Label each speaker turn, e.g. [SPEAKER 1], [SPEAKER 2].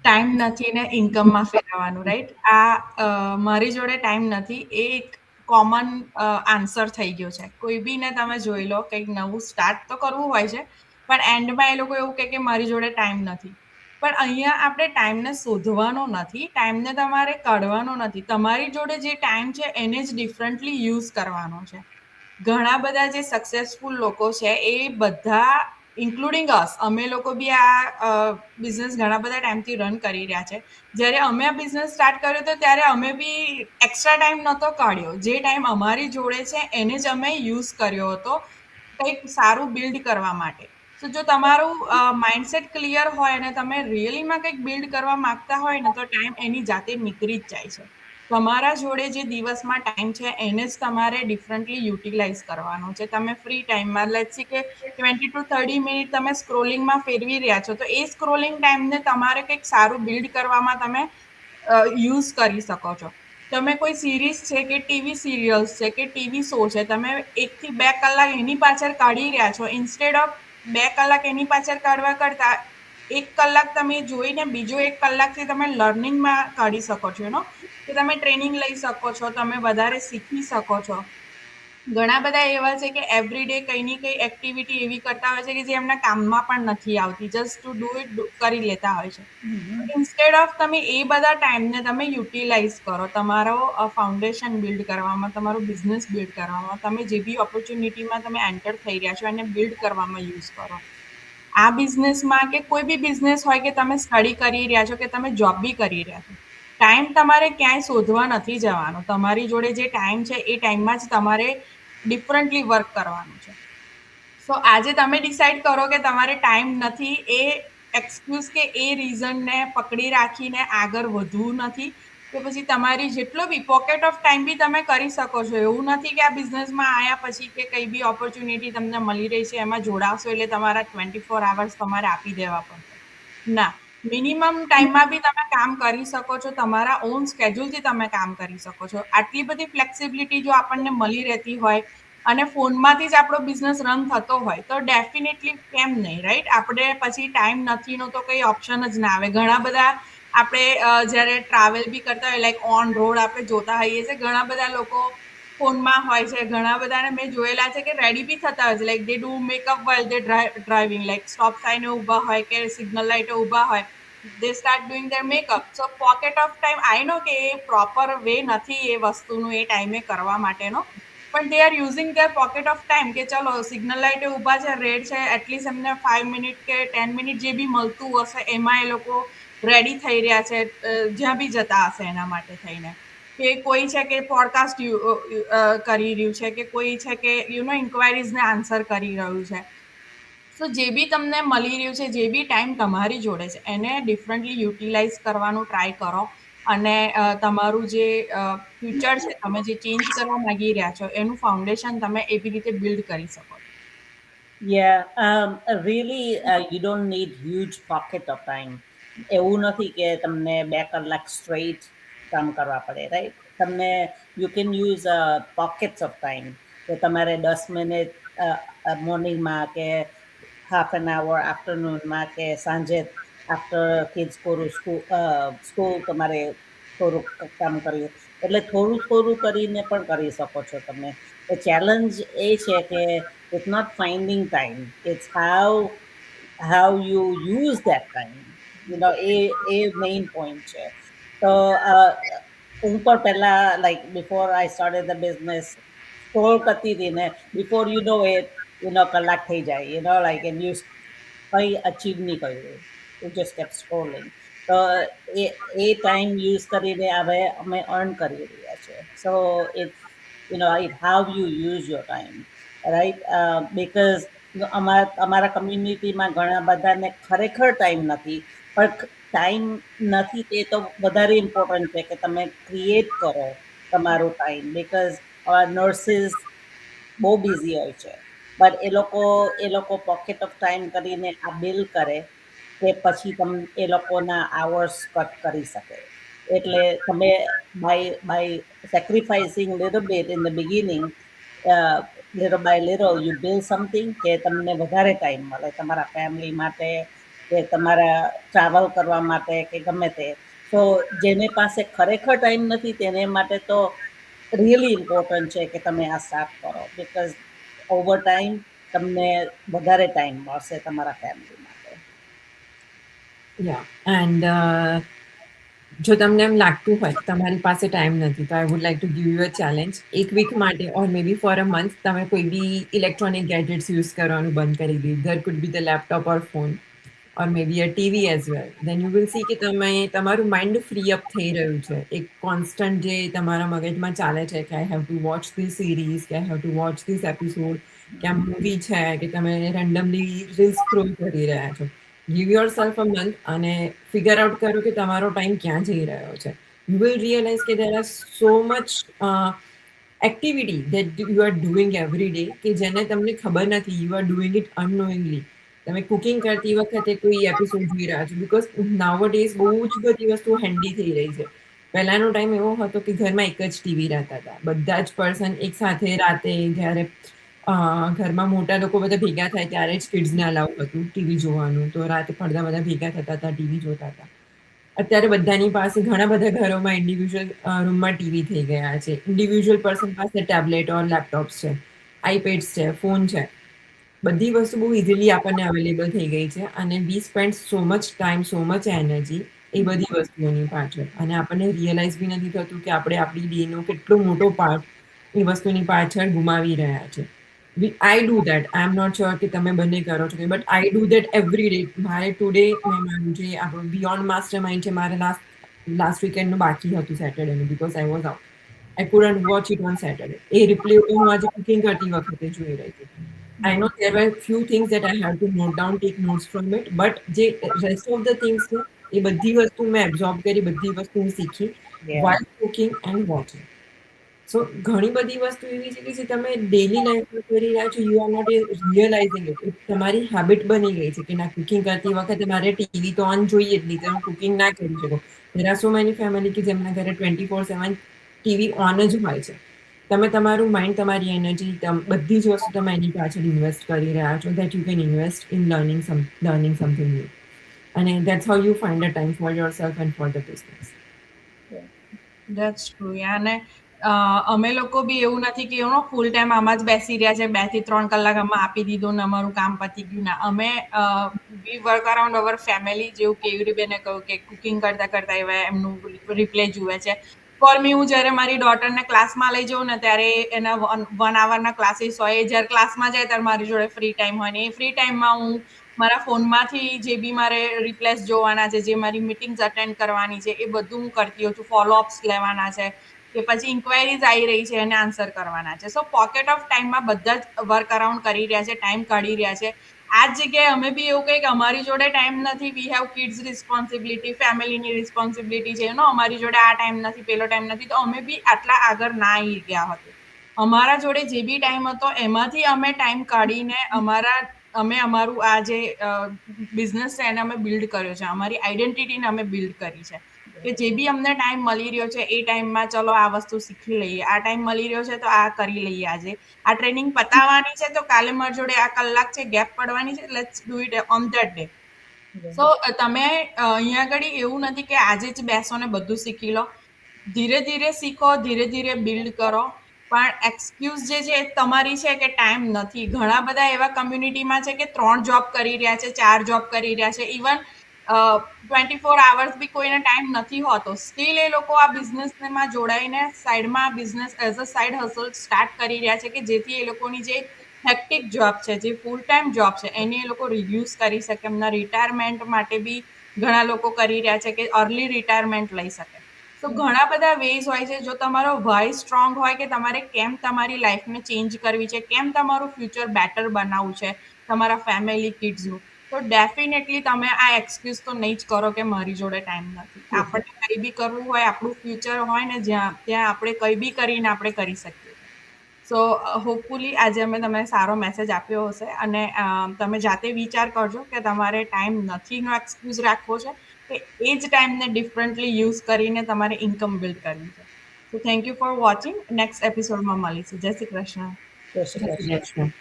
[SPEAKER 1] Time નથી ને ઇન્કમમાં ફેરવવાનું, right? મારી જોડે ટાઈમ નથી એ એક કોમન આન્સર થઈ ગયો છે. કોઈ બીને તમે જોઈ લો, કંઈક નવું સ્ટાર્ટ તો કરવું હોય છે, પણ એન્ડમાં એ લોકો એવું કહે કે મારી જોડે ટાઈમ નથી. પણ અહીંયા આપણે ટાઈમને શોધવાનો નથી, ટાઈમને તમારે કાઢવાનો નથી. તમારી જોડે જે ટાઈમ છે એને જ ડિફરન્ટલી યુઝ કરવાનો છે. ઘણા બધા જે સક્સેસફુલ લોકો છે એ બધા ઇન્ક્લુડિંગ અસ, અમે લોકો બી આ બિઝનેસ ઘણા બધા ટાઈમથી રન કરી રહ્યા છે. જ્યારે અમે આ બિઝનેસ સ્ટાર્ટ કર્યો હતો ત્યારે અમે બી એક્સ્ટ્રા ટાઈમ નહોતો કાઢ્યો. જે ટાઈમ અમારી જોડે છે એને જ અમે યુઝ કર્યો હતો કંઈક સારું બિલ્ડ કરવા માટે. તો જો તમારું માઇન્ડસેટ ક્લિયર હોય અને તમે રિયલીમાં કંઈક બિલ્ડ કરવા માંગતા હોય ને, તો ટાઈમ એની જાતે નીકળી જ જાય છે. તમારા જોડે જે દિવસમાં ટાઈમ છે એને જ તમારે ડિફરન્ટલી યુટિલાઇઝ કરવાનો છે. તમે ફ્રી ટાઈમમાં લેટ્સ સી કે 20 to 30 મિનિટ તમે સ્ક્રોલિંગમાં ફેરવી રહ્યા છો, તો એ સ્ક્રોલિંગ ટાઈમને તમારે કંઈક સારું બિલ્ડ કરવામાં તમે યુઝ કરી શકો છો. તમે કોઈ સિરીઝ છે કે ટીવી સિરિયલ્સ છે કે ટીવી શો છે, તમે 1 થી 2 કલાક એની પાછળ કાઢી રહ્યા છો, ઇન્સ્ટેડ ઓફ 2 કલાક એની પાછળ કાઢવા કરતા 1 કલાક તમે જોઈને બીજો 1 કલાકથી તમે લર્નિંગમાં કાઢી શકો છો, કે તમે ટ્રેનિંગ લઈ શકો છો, તમે વધારે શીખી શકો છો. ઘણા બધા એવા છે કે એવરીડે કંઈ ની કંઈ એક્ટિવિટી એવી કરતા હોય છે કે જે એમના કામમાં પણ નથી આવતી, જસ્ટ ટુ ડુ ઇટ કરી લેતા હોય છે. ઇન્સ્ટેડ ઓફ તમે એ બધા ટાઈમને તમે યુટિલાઇઝ કરો તમારો ફાઉન્ડેશન બિલ્ડ કરવામાં, તમારો બિઝનેસ બિલ્ડ કરવામાં, તમે જે બી ઓપોર્ચ્યુનિટીમાં તમે એન્ટર થઈ રહ્યા છો એને બિલ્ડ કરવામાં યુઝ કરો. આ બિઝનેસમાં કે કોઈ બી બિઝનેસ હોય કે તમે સ્ટડી કરી રહ્યા છો કે તમે જોબ બી કરી રહ્યા છો, ટાઈમ તમારે ક્યાંય શોધવા નથી જવાનો. તમારી જોડે જે ટાઈમ છે એ ટાઈમમાં જ તમારે ડિફરન્ટલી વર્ક કરવાનું છે. સો આજે તમે ડિસાઈડ કરો કે તમારે ટાઈમ નથી, એ એક્સક્યુઝ કે એ રીઝનને પકડી રાખીને આગળ વધવું નથી, તો પછી તમારી જેટલો બી પોકેટ ઓફ ટાઈમ બી તમે કરી શકો છો. એવું નથી કે આ બિઝનેસમાં આવ્યા પછી કે કંઈ બી ઓપોર્ચ્યુનિટી તમને મળી રહી છે એમાં જોડાશો એટલે તમારા 24 hours તમારે આપી દેવા પડશે. ના, મિનિમમ ટાઈમમાં બી તમે કામ કરી શકો છો, તમારા ઓન સ્કેડ્યુલથી તમે કામ કરી શકો છો. આટલી બધી ફ્લેક્સિબિલિટી જો આપણને મળી રહેતી હોય અને ફોનમાંથી જ આપણો બિઝનેસ રન થતો હોય તો ડેફિનેટલી કેમ નહીં, રાઈટ? આપણે પછી ટાઈમ નથીનો તો કંઈ ઓપ્શન જ ના આવે. ઘણા બધા આપણે જ્યારે ટ્રાવેલ બી કરતા હોય, લાઈક ઓન રોડ આપણે જોતા હોઈએ છીએ, ઘણા બધા લોકો ફોનમાં હોય છે. ઘણા બધાને મેં જોયેલા છે કે રેડી બી થતા હોય છે, like they do makeup while they driving, like stop સાઇને ઊભા હોય કે સિગ્નલ લાઇટે ઊભા હોય, they start doing their makeup. So pocket of time, I know કે એ પ્રોપર વે નથી એ વસ્તુનું એ ટાઈમે કરવા માટેનો, પણ they are using there pocket of time કે ચલો સિગ્નલ લાઇટે ઊભા છે, રેડ છે, એટલીસ્ટ એમને 5 મિનિટ કે 10 મિનિટ જે બી મળતું હશે એમાં એ લોકો રેડી થઈ રહ્યા છે, જ્યાં બી જતા હશે એના માટે થઈને. કે કોઈ છે કે પોડકાસ્ટ કરી રહ્યું છે, કે કોઈ છે કે ઇન્ક્વાયરીઝને આન્સર કરી રહ્યું છે. સો જે બી તમને મળી રહ્યું છે, જે બી ટાઈમ તમારી જોડે છે એને ડિફરન્ટલી યુટિલાઇઝ કરવાનું ટ્રાય કરો અને તમારું જે ફ્યુચર છે, તમે જે ચેન્જ કરવા માંગી રહ્યા છો એનું ફાઉન્ડેશન તમે એવી રીતે બિલ્ડ કરી શકો છો.
[SPEAKER 2] Yeah, really, you don't need huge pocket of time. એવું નથી કે તમને 2 કલાક સ્ટ્રેટ કામ કરવા પડે, રાઈટ? તમને you can use pockets of time, કે તમારે 10 મિનિટ મોર્નિંગમાં કે હાફ એન આવર આફ્ટરનૂનમાં કે સાંજે આફ્ટર કિડ્સ પૂરું સ્કૂલ તમારે થોડુંક કામ કર્યું, એટલે થોડું થોડું કરીને પણ કરી શકો છો તમે. ચેલેન્જ એ છે કે it's not finding time, it's how you use that time, A main point છે. તો હું પણ પહેલા, like before I started the business, scroll કરતી હતી ને, before you know it, કલાક થઈ જાય, like, and you કંઈ અચીવ નહીં કર્યું, you just kept scrolling. તો એ ટાઈમ યુઝ કરીને હવે અમે અર્ન કરી રહ્યા છે. So it's it how you use your time, right? Because અમારા કમ્યુનિટીમાં ઘણા બધાને ખરેખર ટાઈમ નથી, પણ ટાઈમ નથી તે તો વધારે ઇમ્પોર્ટન્ટ છે કે તમે ક્રિએટ કરો તમારું ટાઈમ. બિકોઝ નર્સિસ બહુ બિઝી હોય છે, બટ એ લોકો પોકેટ ઓફ ટાઈમ કરીને આ બિલ કરે કે પછી એ લોકોના આવર્સ કટ કરી શકે. એટલે તમે by sacrificing little bit in the beginning, little by little you build something, કે તમને વધારે ટાઈમ મળે તમારા ફેમિલી માટે, કે તમારા ટ્રાવેલ કરવા માટે કે ગમે તે. સો જેની પાસે ખરેખર ટાઈમ નથી તેને માટે તો રિયલી ઇમ્પોર્ટન્ટ છે કે તમે આ સ્ટાર્ટ કરો, બિકોઝ ઓવર ટાઈમ તમને વધારે ટાઈમ મળશે તમારા ફેમિલી માટે.
[SPEAKER 3] યા એન્ડ જો તમને એમ લાગતું હોય તમારી પાસે ટાઈમ નથી, તો I would like to give you a challenge. એક વીક માટે ઓર મે બી ફોર અ મંથ તમે કોઈ બી ઇલેક્ટ્રોનિક ગેજેટ્સ યુઝ કરવાનું બંધ કરી દીધું. There could be the laptop or phone or maybe a TV as well. Then you will see કે તમે તમારું માઇન્ડ ફ્રી અપ થઈ રહ્યું છે. એક કોન્સ્ટન્ટ જે તમારા મગજમાં ચાલે છે કે I have to watch this series, કે I have to watch this episode, કે આ મૂવી છે, કે તમે રેન્ડમલી રીલ સ્ક્રોલ કરી રહ્યા છો. Give your self a month અને ફિગર આઉટ કરો કે તમારો ટાઈમ ક્યાં જઈ રહ્યો છે. યુ વિલ રિયલાઇઝ કે there are so much activity that you are doing every day કે જેને તમને ખબર નથી. You are doing it unknowingly. તમે કુકિંગ કરતી વખતે કોઈ એપિસોડ જોઈ રહ્યા છો, બિકોઝ નાવ ડેઝ બહુ જ બધી વસ્તુઓ હેન્ડી થઈ રહી છે. પહેલાનો ટાઈમ એવો હતો કે ઘરમાં એક જ ટીવી રહેતા હતા. બધા જ પર્સન એક સાથે રાતે જ્યારે ઘરમાં મોટા લોકો બધા ભેગા થાય ત્યારે જ કિડ્સને અલાઉ હતું ટીવી જોવાનું. તો રાતે પડદા બધા ભેગા થતા હતા, ટીવી જોતા હતા. અત્યારે બધાની પાસે ઘણા બધા ઘરોમાં ઇન્ડિવિજ્યુઅલ રૂમમાં ટીવી થઈ ગયા છે. ઇન્ડિવિજ્યુઅલ પર્સન પાસે ટેબ્લેટ ઓર લેપટોપ્સ છે, આઈપેડ્સ છે, ફોન છે. બધી વસ્તુ બહુ ઇઝીલી આપણને અવેલેબલ થઈ ગઈ છે અને we spend so much time, so much energy એ બધી વસ્તુઓની પાછળ. અને આપણને રિયલાઇઝ બી નથી થતું કે આપણે આપણી ડેનો કેટલો મોટો પાર્ટ એ વસ્તુની પાછળ ગુમાવી રહ્યા છે. I do that. I am not sure કે તમે બંને કરો છો, but I do that every day. મારે ટુડે મેં મારું જે આપણું બિયોન્ડ માસ્ટર માઇન્ડ છે, મારે લાસ્ટ વીકેન્ડનું બાકી હતું સેટરડેનું, because I was out. I couldn't watch it on Saturday. એ રિપ્લે હું આજે કુકિંગ કરતી વખતે જોઈ રહી હતી. I know there were few things that I had to note down, take notes from it, but જે rest of the things છે એ બધી વસ્તુ મેં absorb કરી, બધી વસ્તુ હું શીખી
[SPEAKER 2] Yeah.
[SPEAKER 3] while cooking and watching. સો ઘણી બધી વસ્તુ એવી છે કે જે તમે ડેલી લાઈફમાં કરી રહ્યા છો, you are not realizing it. તમારી હેબિટ બની ગઈ છે કે ના, કુકિંગ કરતી વખતે મારે ટીવી તો ઓન જોઈએ જ નહીં, તો હું કુકિંગ ના કરી શકું. દેર આર સો મેની ફેમિલી કે જેમના ઘરે 24/7 ટીવી ઓન જ હોય છે. તમે તમારું માઇન્ડ, તમારી એનર્જી, બધી જ વસ્તુ તમે એની પાછળ ઇન્વેસ્ટ કરી રહ્યા છો, that you can invest in learning something new. અને that's how you find a time for yourself and for the business.
[SPEAKER 1] That's true. અને અમે લોકો બી એવું નથી કે ફૂલ ટાઈમ આમાં જ બેસી રહ્યા છે, 2 થી 3 કલાક આમાં આપી દીધો ને અમારું કામ પતી ગયું. ના, અમે વી વર્ક અરાઉન્ડ અવર ફેમિલી. જેવું કેયુરીબેને કહ્યું કે કુકિંગ કરતા કરતા એવા એમનું રિપ્લે જુએ છે. ફોર મી, હું જ્યારે મારી ડોટરને ક્લાસમાં લઈ જાઉં ને ત્યારે એના 1 આવરના ક્લાસીસ હોય. જ્યારે ક્લાસમાં જાય ત્યારે મારી જોડે ફ્રી ટાઈમ હોય ને એ ફ્રી ટાઈમમાં હું મારા ફોનમાંથી જે બી મારે રિપ્લેસ જોવાના છે, જે મારી મીટિંગ્સ અટેન્ડ કરવાની છે, એ બધું હું કરતી હોઉં છું. ફોલોઅપ્સ લેવાના છે કે પછી ઇન્ક્વાયરીઝ આવી રહી છે એને આન્સર કરવાના છે. સો પોકેટ ઓફ ટાઈમમાં બધા જ વર્ક અરાઉન્ડ કરી રહ્યા છે, ટાઈમ કાઢી રહ્યા છે. આ જ જગ્યાએ અમે બી એવું કહીએ કે અમારી જોડે ટાઈમ નથી, વી હેવ કિડ્સ રિસ્પોન્સિબિલિટી, ફેમિલીની રિસ્પોન્સિબિલિટી છે, અમારી જોડે આ ટાઈમ નથી, પેલો ટાઈમ નથી, તો અમે બી આટલા આગળ ના આવી ગયા હતું. અમારા જોડે જે બી ટાઈમ હતો એમાંથી અમે ટાઈમ કાઢીને અમે અમારું આ જે બિઝનેસ છે એને અમે બિલ્ડ કર્યો છે. અમારી આઈડેન્ટિટીને અમે બિલ્ડ કરી છે કે જે બી અમને ટાઈમ મળી રહ્યો છે એ ટાઈમમાં ચલો આ વસ્તુ શીખી લઈએ, આ ટાઈમ મળી રહ્યો છે તો આ કરી લઈએ. આજે આ ટ્રેનિંગ પતાવવાની છે તો કાલે મારી જોડે આ કલાક છે ગેપ પડવાની છે, let's do it on that day. So તમે અહીંયા આગળ એવું નથી કે આજે જ બેસો ને બધું શીખી લો. ધીરે ધીરે શીખો, ધીરે ધીરે બિલ્ડ કરો. પણ એક્સક્યુઝ જે છે તમારી છે કે ટાઈમ નથી. ઘણા બધા એવા કમ્યુનિટીમાં છે કે 3 જોબ કરી રહ્યા છે, 4 જોબ કરી રહ્યા છે, ઇવન 24 આવર્સ બી કોઈને ટાઈમ નથી હોતો. સ્ટીલ એ લોકો આ બિઝનેસમાં જોડાઈને સાઈડમાં business as a side hustle start કરી રહ્યા છે કે જેથી એ લોકોની જે હેક્ટિક જોબ છે, જે ફૂલ ટાઈમ જોબ છે, એને એ લોકો રિડ્યુસ કરી શકે. એમના રિટાયરમેન્ટ માટે બી ઘણા લોકો કરી રહ્યા છે કે અર્લી રિટાયરમેન્ટ લઈ શકે. તો ઘણા બધા વેઝ હોય છે. જો તમારો વાય સ્ટ્રોંગ હોય કે તમારે કેમ તમારી લાઈફને ચેન્જ કરવી છે, કેમ તમારું ફ્યુચર બેટર બનાવવું છે તમારા ફેમિલી, કિડ્સનું, તો ડેફિનેટલી તમે આ એક્સક્યુઝ તો નહીં જ કરો કે મારી જોડે ટાઈમ નથી. આપણે કંઈ બી કરવું હોય, આપણું ફ્યુચર હોય ને જ્યાં, ત્યાં આપણે કંઈ બી કરીને આપણે કરી શકીએ. સો હોપફુલી આજે અમે તમને સારો મેસેજ આપ્યો હશે અને તમે જાતે વિચાર કરજો કે તમારે ટાઈમ નથીનો એક્સક્યુઝ રાખવો છે કે એ જ ટાઈમને ડિફરન્ટલી યુઝ કરીને તમારે ઇન્કમ બિલ્ડ કરવી છે. So thank you for watching. Next એપિસોડમાં મળીશું. જય શ્રી કૃષ્ણ.
[SPEAKER 2] જય શ્રી કૃષ્ણ.